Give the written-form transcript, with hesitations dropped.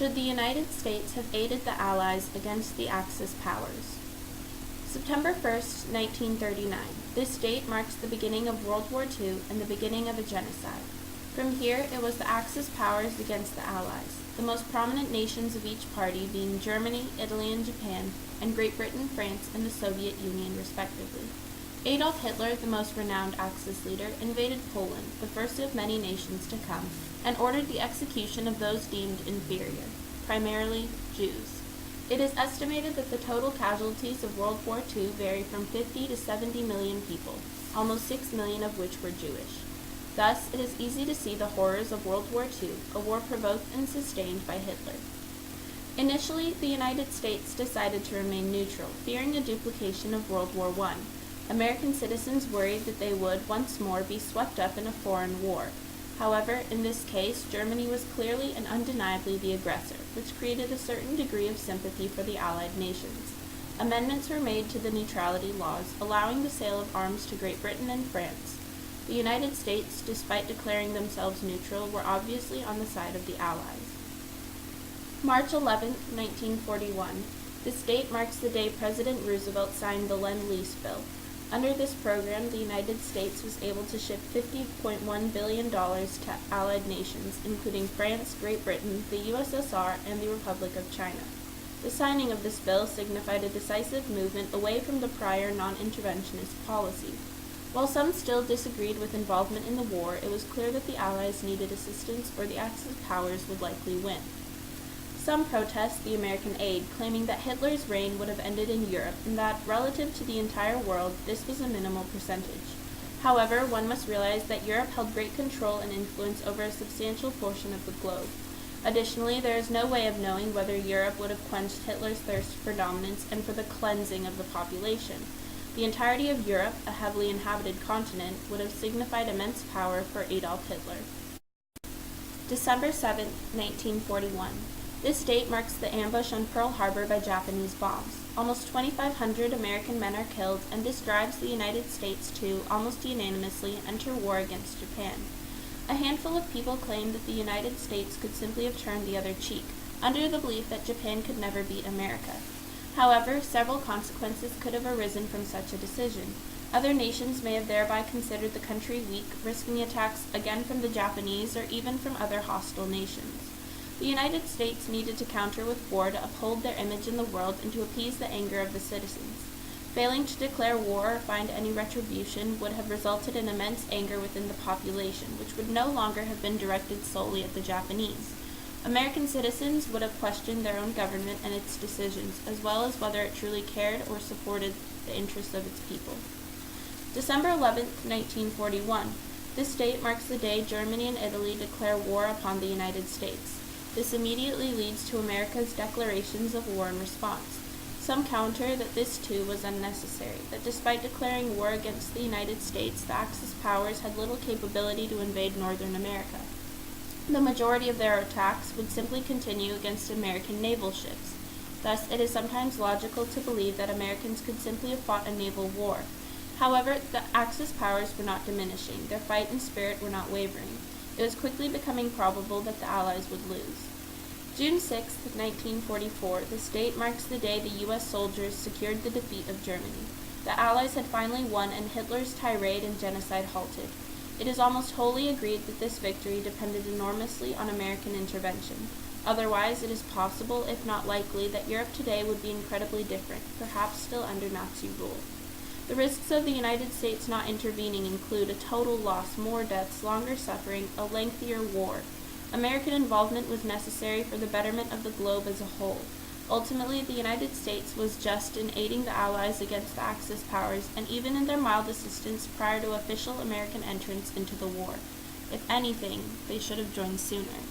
Should the United States have aided the Allies against the Axis powers? September 1st, 1939. This date marks the beginning of World War II and the beginning of a genocide. From here, it was the Axis powers against the Allies, the most prominent nations of each party being Germany, Italy, and Japan, and Great Britain, France, and the Soviet Union, respectively. Adolf Hitler, the most renowned Axis leader, invaded Poland, the first of many nations to come, and ordered the execution of those deemed inferior, primarily Jews. It is estimated that the total casualties of World War II vary from 50 to 70 million people, almost 6 million of which were Jewish. Thus, it is easy to see the horrors of World War II, a war provoked and sustained by Hitler. Initially, the United States decided to remain neutral, fearing a duplication of World War I. American citizens worried that they would, once more, be swept up in a foreign war. However, in this case, Germany was clearly and undeniably the aggressor, which created a certain degree of sympathy for the Allied nations. Amendments were made to the neutrality laws, allowing the sale of arms to Great Britain and France. The United States, despite declaring themselves neutral, were obviously on the side of the Allies. March 11, 1941. This date marks the day President Roosevelt signed the Lend-Lease Bill. Under this program, the United States was able to ship $50.1 billion to Allied nations, including France, Great Britain, the USSR, and the Republic of China. The signing of this bill signified a decisive movement away from the prior non-interventionist policy. While some still disagreed with involvement in the war, it was clear that the Allies needed assistance or the Axis powers would likely win. Some protest the American aid, claiming that Hitler's reign would have ended in Europe and that, relative to the entire world, this was a minimal percentage. However, one must realize that Europe held great control and influence over a substantial portion of the globe. Additionally, there is no way of knowing whether Europe would have quenched Hitler's thirst for dominance and for the cleansing of the population. The entirety of Europe, a heavily inhabited continent, would have signified immense power for Adolf Hitler. December 7, 1941. This date marks the ambush on Pearl Harbor by Japanese bombs. Almost 2,500 American men are killed, and this drives the United States to, almost unanimously, enter war against Japan. A handful of people claim that the United States could simply have turned the other cheek, under the belief that Japan could never beat America. However, several consequences could have arisen from such a decision. Other nations may have thereby considered the country weak, risking attacks again from the Japanese or even from other hostile nations. The United States needed to counter with war to uphold their image in the world and to appease the anger of the citizens. Failing to declare war or find any retribution would have resulted in immense anger within the population, which would no longer have been directed solely at the Japanese. American citizens would have questioned their own government and its decisions, as well as whether it truly cared or supported the interests of its people. December 11, 1941. This date marks the day Germany and Italy declare war upon the United States. This immediately leads to America's declarations of war in response. Some counter that this too was unnecessary, that despite declaring war against the United States, the Axis powers had little capability to invade Northern America. The majority of their attacks would simply continue against American naval ships. Thus, it is sometimes logical to believe that Americans could simply have fought a naval war. However, the Axis powers were not diminishing. Their fight and spirit were not wavering. It was quickly becoming probable that the Allies would lose. June 6, 1944, this date marks the day the U.S. soldiers secured the defeat of Germany. The Allies had finally won and Hitler's tirade and genocide halted. It is almost wholly agreed that this victory depended enormously on American intervention. Otherwise, it is possible, if not likely, that Europe today would be incredibly different, perhaps still under Nazi rule. The risks of the United States not intervening include a total loss, more deaths, longer suffering, a lengthier war. American involvement was necessary for the betterment of the globe as a whole. Ultimately, the United States was just in aiding the Allies against the Axis powers, and even in their mild assistance prior to official American entrance into the war. If anything, they should have joined sooner.